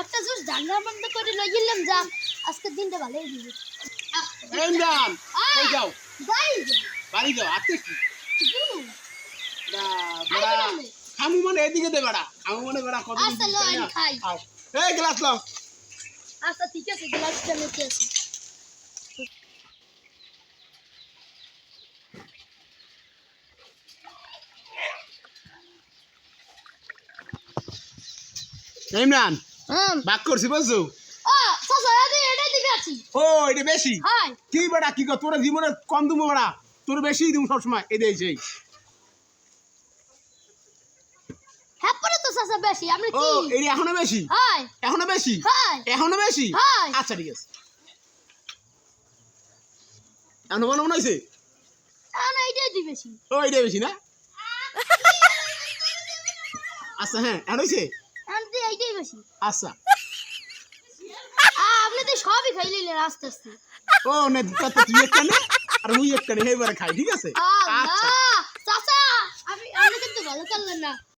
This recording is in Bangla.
একটা জুস ডাঙ্গা বন্ধ করে লই গেলাম যা আজকে দিনটা ভালোই দিবে ইমরান কই যাও বাড়ি বাড়ি যাও আতে কি যা বড়া খামু মানে এদিকে দে বড়া খামু মানে বড়া কত আচ্ছা লো আমি খাই এই গ্লাস লাও আচ্ছা ঠিক আছে গ্লাসটা নিতে আসি ইমরান হুম বাক করছি বুঝছো ও চাচা এটাই দিবে আছি ও এটা বেশি হাই কি বড়া কি তোর জীবনে কম দিমু বড়া তোর বেশি দিমু সব সময় এই দেই সেই হ্যাঁ পরে তো চাচা বেশি আমরা ও কি এটা এখনো বেশি হাই এখনো বেশি হাই এখনো বেশি হাই আচ্ছা ঠিক আছে এখনো মনে মনে হয়েছে না এটাই দিবে বেশি ও এটা বেশি না আচ্ছা হ্যাঁ এখন হয়েছে আনতে এইটাই বেশি আচ্ছা আপনি তো সবই খাই নিলেন আস্তে আস্তে ও না তুই একটা নে আর মুই একটা নে এইবারে খাই ঠিক আছে আচ্ছা চাচা আপনি কিন্তু ভালো করলেন না